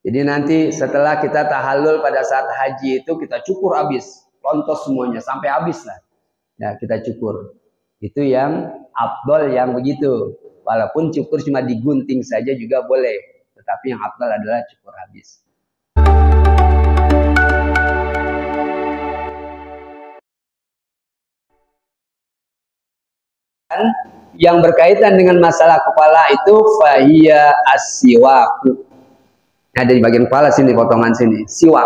Jadi nanti setelah kita tahallul pada saat haji itu kita cukur habis, lontos semuanya sampai habis lah. Ya, kita cukur. Itu yang afdal yang begitu. Walaupun cukur cuma digunting saja juga boleh, tetapi yang afdal adalah cukur habis. Yang berkaitan dengan masalah kepala itu fahiya as-siwaku. Ada di bagian kepala sini, potongan sini. Siwak.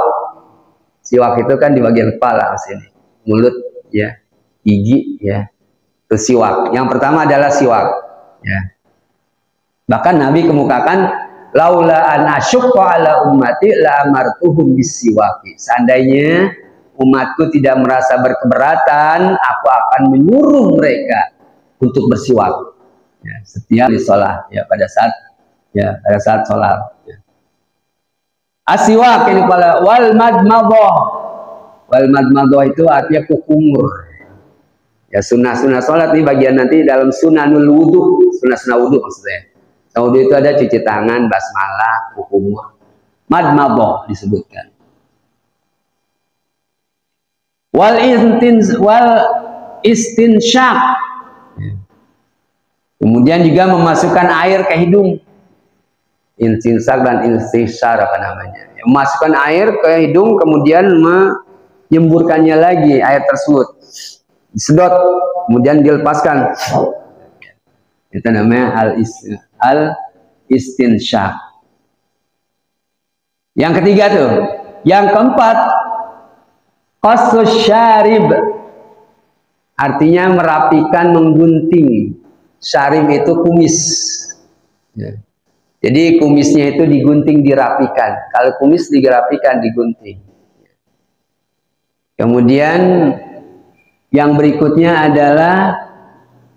Siwak itu kan di bagian kepala sini. Mulut ya, gigi ya. Itu siwak. Yang pertama adalah siwak ya. Bahkan Nabi kemukakan laula an asyqa ala ummati la amartuhum bisiwaki. Seandainya umatku tidak merasa berkeberatan, aku akan menyuruh mereka untuk bersiwak ya, setiap di sholat ya, pada saat sholat ya. Asiwak ini kepala. Wal madmadah itu artinya kukumur ya. Sunnah sholat ini bagian nanti dalam sunanul wudu, sunnah wudu maksudnya. Wudu itu ada cuci tangan, basmalah, kukumur, madmadah disebutkan. Wal istinsyak. Kemudian juga memasukkan air ke hidung. Instinsak dan instisar apa namanya. Memasukkan air ke hidung kemudian menyemburkannya lagi air tersebut. Disedot kemudian dilepaskan. Itu namanya al-istinsyak. Yang ketiga tuh. Yang keempat, qassus syarib. Artinya merapikan, menggunting. Syarib itu kumis ya. Jadi kumisnya itu digunting, dirapikan. Kalau kumis dirapikan, digunting. Kemudian yang berikutnya adalah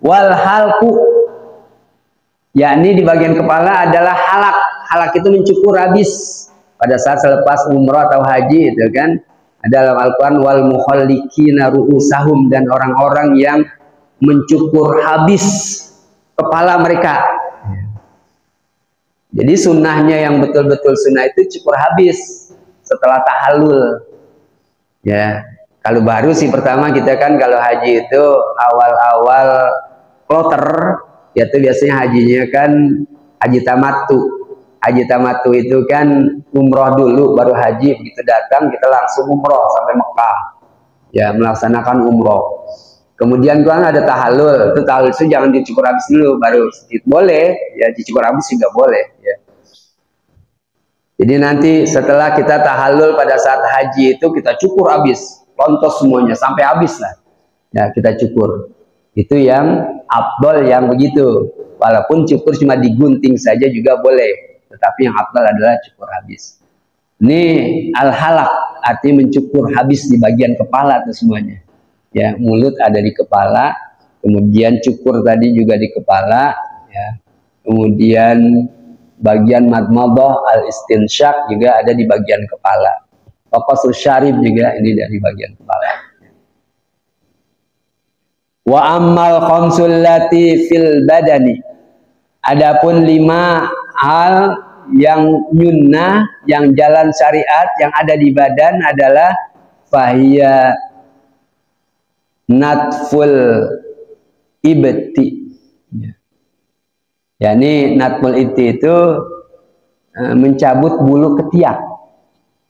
wal halku, yakni di bagian kepala adalah halak. Halak itu mencukur habis pada saat selepas umrah atau haji itu kan. Ada dalam Al-Quran wal mukhallikina ru'usahum, dan orang-orang yang mencukur habis kepala mereka. Jadi sunnahnya yang betul-betul sunnah itu cukur habis setelah tahallul ya. Kalau baru sih pertama kita kan kalau haji itu awal-awal kloter ya, itu biasanya hajinya kan haji tamattu. Haji tamattu itu kan umroh dulu baru haji, begitu datang kita langsung umroh sampai Mekah ya, melaksanakan umroh. Kemudian kan ada tahallul, itu tahallul itu jangan dicukur habis dulu, baru sedikit boleh, ya dicukur habis juga boleh. Ya. Jadi nanti setelah kita tahallul pada saat haji itu kita cukur habis, lontos semuanya sampai habis lah. Ya kita cukur. Itu yang afdal yang begitu. Walaupun cukur cuma digunting saja juga boleh, tetapi yang afdal adalah cukur habis. Ini al-halak, artinya mencukur habis di bagian kepala itu semuanya. Ya, mulut ada di kepala, kemudian cukur tadi juga di kepala, ya. Kemudian bagian madmadah al-istinsyak juga ada di bagian kepala. Qassus syarib juga ini dari bagian kepala. Wa ammal khamsul lati fil badani. Adapun 5 hal yang nyunnah, yang jalan syariat yang ada di badan adalah fahiya natful ibti ya, ini natful ibti itu mencabut bulu ketiak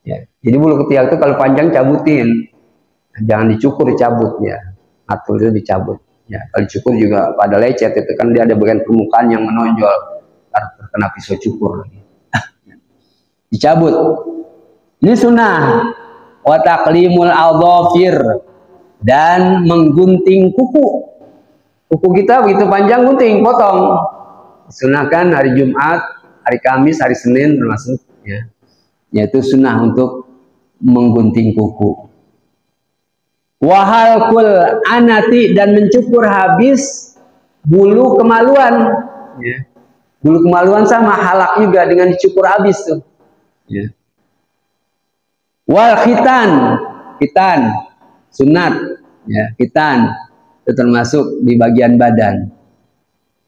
ya. Jadi bulu ketiak itu kalau panjang cabutin, jangan dicukur, dicabut ya. Natful itu dicabut ya. Kalau dicukur juga pada lecet, itu kan dia ada bagian permukaan yang menonjol, terkena pisau cukur dicabut. Ini sunnah. Wa taqlimul adhafir, dan menggunting kuku. Kuku kita begitu panjang, gunting, potong. Sunahkan hari Jumat, hari Kamis, hari Senin termasuk ya. Yaitu sunnah untuk menggunting kuku. Wahalkul anati, dan mencukur habis bulu kemaluan. Ya. Bulu kemaluan sama halak juga dengan dicukur habis tuh. Ya. Wal khitan, sunat ya, khitan itu termasuk di bagian badan.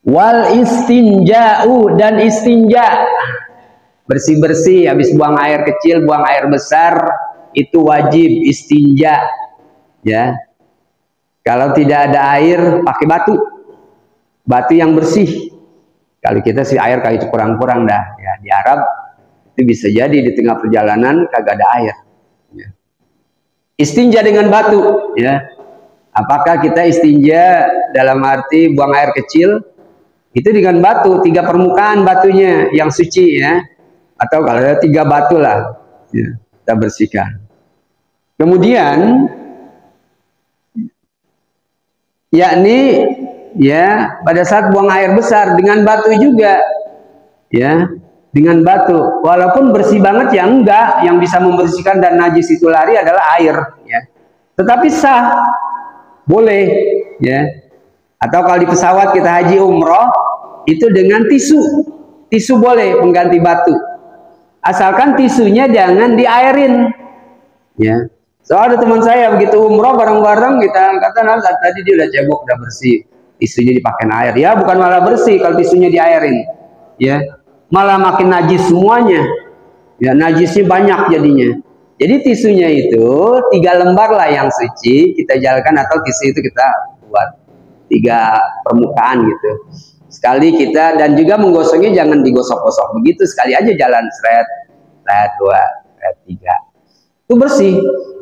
Wal istinja'u, dan istinja bersih-bersih, habis buang air kecil, buang air besar, itu wajib istinja. Ya, kalau tidak ada air, pakai batu yang bersih. Kalau kita sih air kali itu kurang-kurang dah. Ya, di Arab itu bisa jadi di tengah perjalanan kagak ada air. Ya. Istinja dengan batu. Ya, apakah kita istinja dalam arti buang air kecil? Itu dengan batu, 3 permukaan batunya yang suci ya. Atau kalau ada 3 batu lah, ya, kita bersihkan. Kemudian, yakni ya pada saat buang air besar dengan batu juga, ya dengan batu. Walaupun bersih banget ya enggak, yang bisa membersihkan dan najis itu lari adalah air. Ya. Tetapi sah, boleh, ya. Atau kalau di pesawat kita haji umroh itu dengan tisu boleh pengganti batu. Asalkan tisunya jangan diairin. Ya. Soalnya ada teman saya begitu umroh bareng-bareng kita kata tadi dia udah cebok udah bersih, tisunya dipakai air. Ya bukan malah bersih kalau tisunya diairin. Ya. Malah makin najis semuanya. Ya najisnya banyak jadinya. Jadi tisunya itu 3 lembar lah yang suci kita jalankan atau tisu itu kita buat 3 permukaan gitu. Sekali kita dan juga menggosoknya jangan digosok-gosok begitu, sekali aja jalan seret 2, seret 3. Itu bersih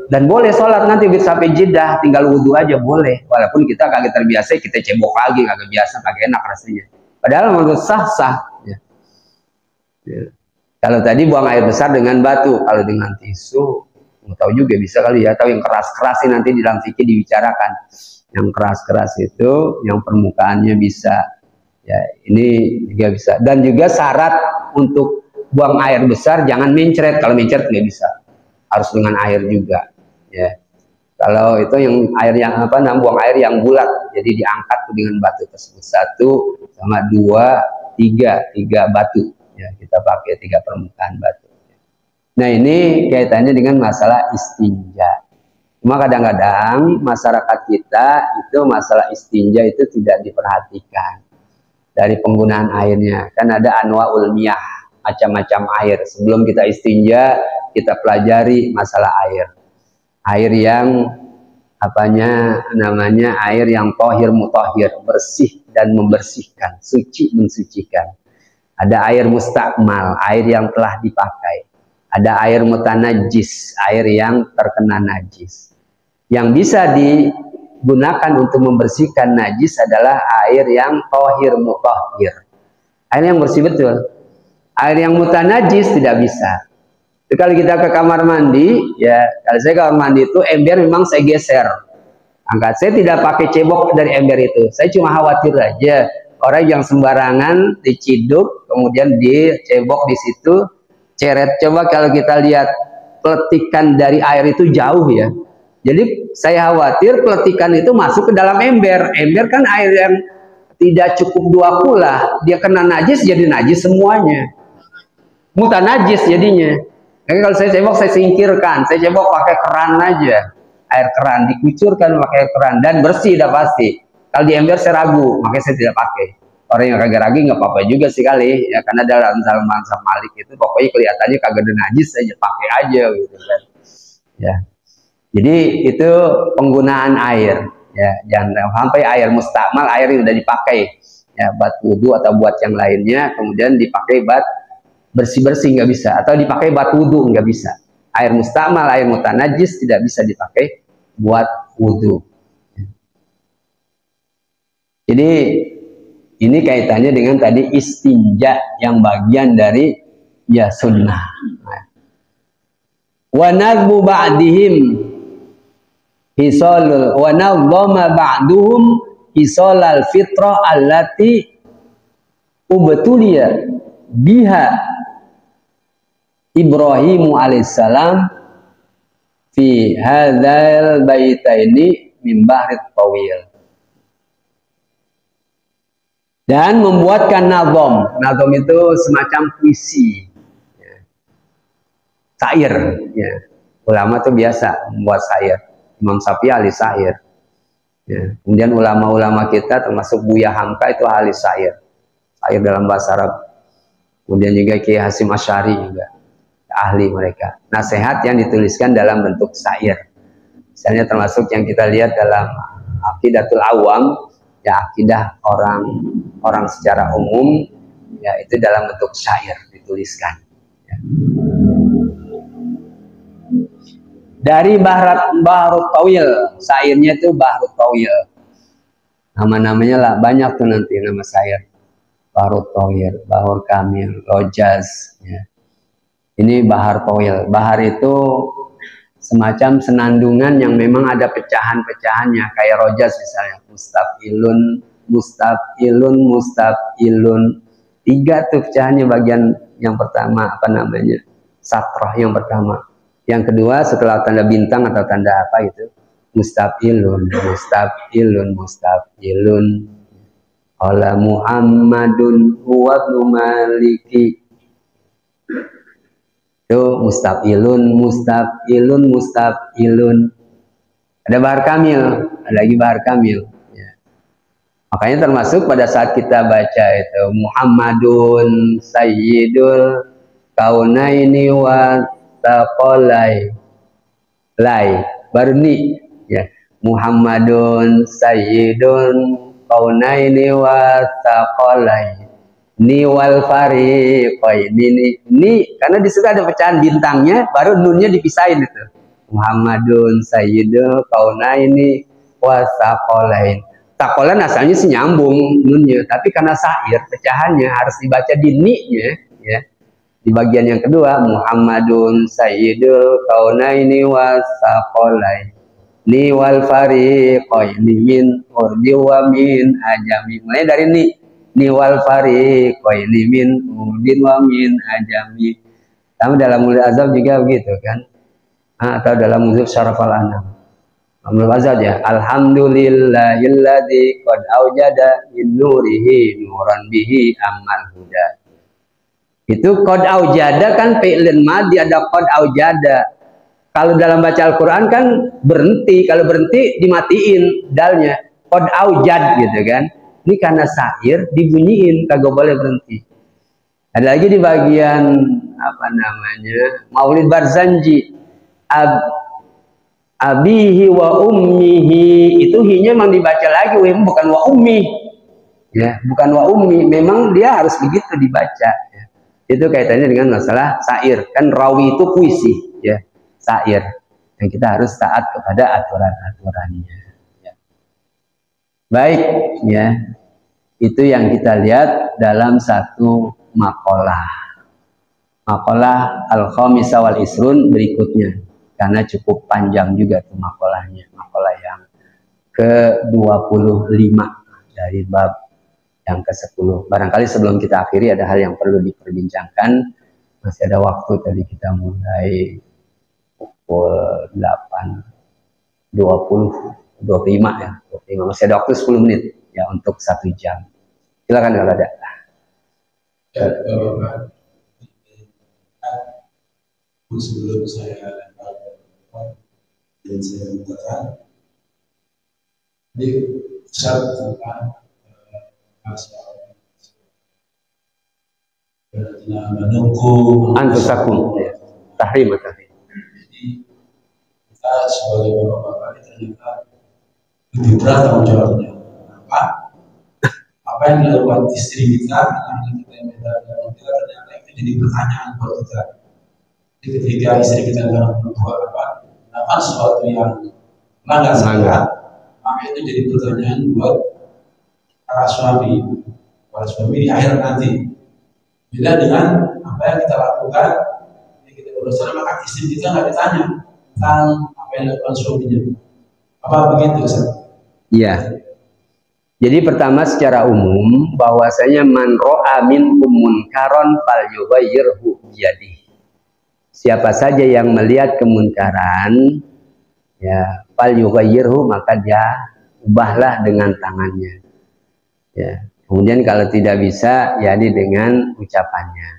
dan boleh sholat nanti sampai Jeddah tinggal wudhu aja boleh. Walaupun kita kagak terbiasa kita cebok lagi kagak biasa kagak enak rasanya. Padahal menurut sah-sah. Ya. Ya. Kalau tadi buang air besar dengan batu, kalau dengan tisu nggak tahu juga bisa kali ya. Tahu yang keras-keras nanti di dalam fikih dibicarakan. Yang keras-keras itu yang permukaannya bisa. Ya, ini juga bisa. Dan juga syarat untuk buang air besar jangan mencret. Kalau mencret nggak bisa. Harus dengan air juga. Ya. Kalau itu yang air yang apa namanya buang air yang bulat. Jadi diangkat dengan batu tersebut 1 sama 2, 3 batu. Ya, kita pakai 3 permukaan batu. Nah, ini kaitannya dengan masalah istinja. Cuma kadang-kadang masyarakat kita itu masalah istinja itu tidak diperhatikan. Dari penggunaan airnya kan ada anwaul miyah, macam-macam air. Sebelum kita istinja kita pelajari masalah air yang apanya namanya air yang tohir mutahhir, bersih dan membersihkan, suci mensucikan. Ada air mustakmal, air yang telah dipakai. Ada air mutanajis, air yang terkena najis. Yang bisa digunakan untuk membersihkan najis adalah air yang tohir mutahhir, air yang bersih betul. Air yang mutanajis tidak bisa. Jadi kalau kita ke kamar mandi, ya kalau saya ke kamar mandi itu ember memang saya geser, angkat. Saya tidak pakai cebok dari ember itu. Saya cuma khawatir aja orang yang sembarangan diciduk, kemudian dicebok di situ, ceret. Coba kalau kita lihat peletikan dari air itu jauh ya. Jadi saya khawatir peletikan itu masuk ke dalam ember. Ember kan air yang tidak cukup 2 kula, dia kena najis jadi najis semuanya. Mutanajis jadinya. Jadi kalau saya cebok saya singkirkan, saya cebok pakai keran aja. Air keran dikucurkan pakai air keran dan bersih dah pasti. Kalau di ember saya ragu, makanya saya tidak pakai. Orang yang kagak ragu nggak apa-apa juga sih kali, ya karena dalam Salman Malik itu pokoknya kelihatannya kagak ada najis aja pakai aja gitu kan. Ya. Jadi itu penggunaan air, ya jangan sampai air mustakmal, air yang sudah dipakai, ya buat wudhu atau buat yang lainnya, kemudian dipakai buat bersih-bersih nggak bisa, atau dipakai buat wudhu nggak bisa. Air mustakmal, air mutanajis tidak bisa dipakai buat wudhu. Jadi ini kaitannya dengan tadi istinja yang bagian dari ya sunnah. Wa nadbu ba'dihim hisalul wa nadhama ba'duhum hisalal fitrah allati ubtuliya biha Ibrahimu alaihissalam fi hadzal baitaini min bahrit tawil. Dan membuatkan nazom. Nazom itu semacam puisi, ya. Syair, ya. Ulama itu biasa membuat syair. Imam Syafi'i ahli syair, ya. Kemudian ulama-ulama kita termasuk Buya Hamka itu ahli syair, syair dalam bahasa Arab. Kemudian juga Kiai Hasyim Asy'ari juga ahli mereka. Nasihat yang dituliskan dalam bentuk syair. Misalnya termasuk yang kita lihat dalam Aqidatul Awam, ya akidah orang secara umum, ya itu dalam bentuk syair dituliskan. Ya. Dari Bahrut Tawil, syairnya itu Bahrut Tawil. Nama-namanya lah banyak tuh nanti nama syair. Bahrut Tawil, Bahur Kamil, Rojaz. Ya. Ini Bahar Tawil. Bahar itu semacam senandungan yang memang ada pecahan-pecahannya. Kayak Rojaz misalnya. Mustafilun. 3 tuh pecahannya, bagian yang pertama apa namanya? Satroh yang pertama. Yang kedua setelah tanda bintang atau tanda apa itu? Mustafilun. Ala Muhammadun huwa maliki. Itu mustafilun. Ada Bahar Kamil, ada lagi Bahar Kamil. Ya. Makanya termasuk pada saat kita baca itu Muhammadun Sayyidul Kaunaini wa Taqolai baru ni ya. Muhammadun Sayyidun Kaunaini wa Taqolai ni wal fariqaini ni karena di situ ada pecahan bintangnya, baru nunnya dipisahin itu. Muhammadun Sayyidul Kaunaini wa Taqolain. Taqolan asalnya sih nyambung nunnya, tapi karena syair pecahannya harus dibaca di ni-nya ya. Di bagian yang kedua Muhammadun Sayyidul Kaunaini wa Taqolain ni wal fariqaini min urdi wa min ajami. Mulai dari ni wal fariqaini min urdi wa min ajami. Sama dalam Mulul Azab juga begitu kan? Atau dalam Muzul Syarafal Anam. Mulul Azab ya. Alhamdulillahilladzi qad aujada min nurihi nuran bihi amal huda. Itu qad aujada kan fi'lun madhi, ada qad aujada. Kalau dalam baca Al-Quran kan berhenti, kalau berhenti dimatiin dalnya, qad aujad gitu kan. Ini karena syair dibunyiin, kagak boleh berhenti. Ada lagi di bagian apa namanya Maulid Barzanji, abihi wa ummihi, itu hinya memang dibaca lagi, bukan wa ummi, ya bukan wa ummi, memang dia harus begitu dibaca. Ya. Itu kaitannya dengan masalah syair, kan rawi itu puisi, ya. Syair yang kita harus taat kepada aturan-aturannya. Ya. Baik, ya itu yang kita lihat dalam satu makalah Al-Khamisah wal Isrun berikutnya, karena cukup panjang juga tuh makalahnya, makalah yang ke-25 dari bab yang ke-10. Barangkali sebelum kita akhiri ada hal yang perlu diperbincangkan, masih ada waktu. Tadi kita mulai pukul 8.25 ya, 25. Masih ada waktu 10 menit ya untuk 1 jam. Silakan kalau ada. Ya, sebelum saya dan saya mengatakan ini syarat tentang masalah menunggu anfusakum tahrim. Kita sebagai bapak-bapak ini ternyata lebih berat tanggung jawabnya. Apa yang dilakukan istri kita, anak kita yang dalam kita, ternyata itu jadi pertanyaan buat kita. Jadi ketika istri kita dalam membuat melakukan sesuatu yang melanggar syariat, maka itu jadi pertanyaan buat para suami di akhirat nanti. Bila dengan apa yang kita lakukan, kita berusaha, maka istri kita nggak ditanya tentang apa yang dilakukan suaminya. Apa begitu, Ustaz? Iya. Jadi pertama secara umum bahwasanya man ra'a minkum munkaron falyughayyirhu biyadihi. Siapa saja yang melihat kemunkaran, ya falyughayyirhu, maka dia ubahlah dengan tangannya. Ya. Kemudian kalau tidak bisa, yakni dengan ucapannya.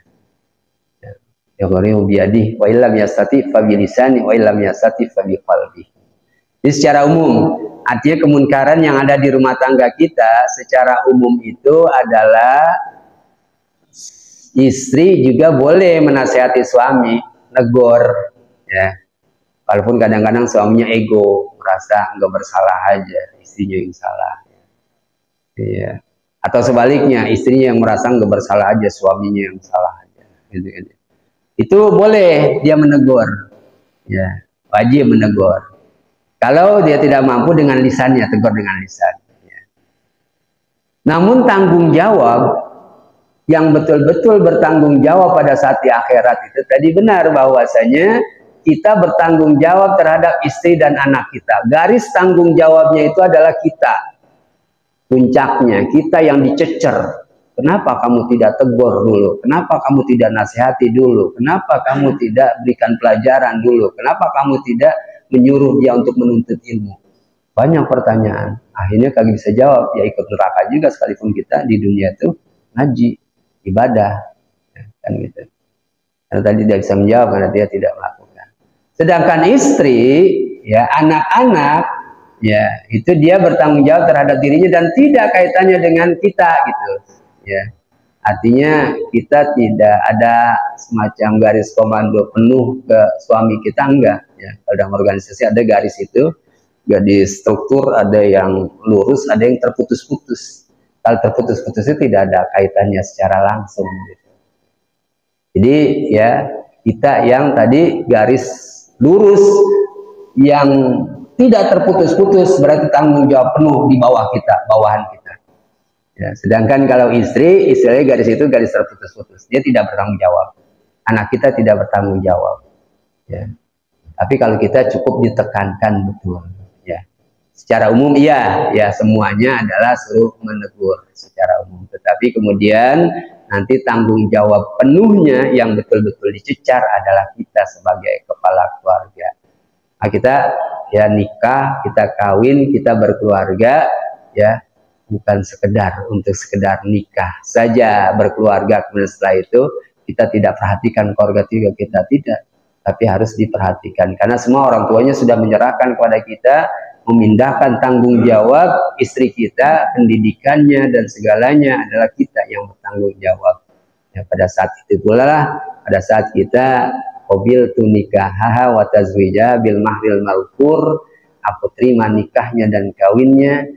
Ya gharihu biyadihi wa illam yastati fa bilisani wa illam yastati fa biqalbi. Jadi secara umum, artinya kemunkaran yang ada di rumah tangga kita secara umum itu adalah istri juga boleh menasihati suami, negor, ya. Walaupun kadang-kadang suaminya ego, merasa nggak bersalah aja, istrinya yang salah. Iya. Atau sebaliknya, istrinya yang merasa nggak bersalah aja, suaminya yang salah aja. Gitu. Itu boleh dia menegur, ya, wajib menegur. Kalau dia tidak mampu dengan lisannya, tegur dengan lisan. Ya. Namun tanggung jawab yang betul-betul bertanggung jawab pada saat di akhirat itu tadi benar bahwasanya kita bertanggung jawab terhadap istri dan anak kita. Garis tanggung jawabnya itu adalah kita. Puncaknya kita yang dicecer. Kenapa kamu tidak tegur dulu? Kenapa kamu tidak nasihati dulu? Kenapa kamu tidak berikan pelajaran dulu? Kenapa kamu tidak menyuruh dia untuk menuntut ilmu? Banyak pertanyaan. Akhirnya kagak bisa jawab. Ya ikut neraka juga sekalipun kita di dunia itu ngaji, ibadah. Ya, kan gitu. Karena tadi dia bisa menjawab karena dia tidak melakukan. Sedangkan istri, ya anak-anak, ya itu dia bertanggung jawab terhadap dirinya dan tidak kaitannya dengan kita gitu. Ya, artinya kita tidak ada semacam garis komando penuh ke suami kita, enggak. Ya, kalau dalam organisasi ada garis itu, garis struktur, ada yang lurus, ada yang terputus-putus. Kalau terputus-putus itu tidak ada kaitannya secara langsung. Gitu. Jadi ya kita yang tadi garis lurus yang tidak terputus-putus berarti tanggung jawab penuh di bawah kita, bawahan kita. Ya, sedangkan kalau istri, istilahnya garis itu garis terputus-putus. Dia tidak bertanggung jawab. Anak kita tidak bertanggung jawab. Ya. Tapi kalau kita cukup ditekankan betul. Ya. Secara umum iya, ya semuanya adalah suruh menegur secara umum. Tetapi kemudian nanti tanggung jawab penuhnya yang betul-betul dicecar adalah kita sebagai kepala keluarga. Nah, kita ya nikah, kita kawin, kita berkeluarga, ya. Bukan sekedar untuk sekedar nikah saja berkeluarga, kemudian setelah itu kita tidak perhatikan keluarga kita, tidak, tapi harus diperhatikan karena semua orang tuanya sudah menyerahkan kepada kita, memindahkan tanggung jawab istri kita, pendidikannya dan segalanya adalah kita yang bertanggung jawab. Ya, pada saat itu pula lah, pada saat kita qabil tu nikahaha wa tazwija bil mahril maukur, aku terima nikahnya dan kawinnya,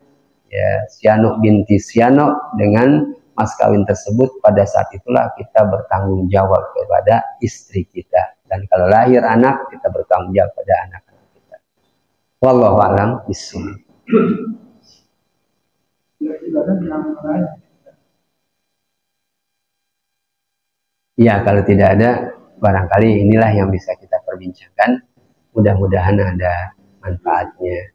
ya Sianok binti Sianok dengan mas kawin tersebut. Pada saat itulah kita bertanggung jawab kepada istri kita, dan kalau lahir anak kita bertanggung jawab pada anak-anak kita. Wallahu a'lam bishawab. Ya kalau tidak ada, barangkali inilah yang bisa kita perbincangkan. Mudah-mudahan ada manfaatnya.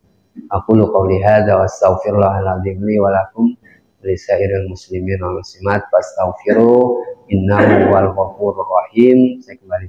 Aqulu qawli hadza wa astaghfirullahal azim li wa lakum li sairil muslimin wal muslimat fastaghfiru innahu wal ghafurur rahim. Saya kembali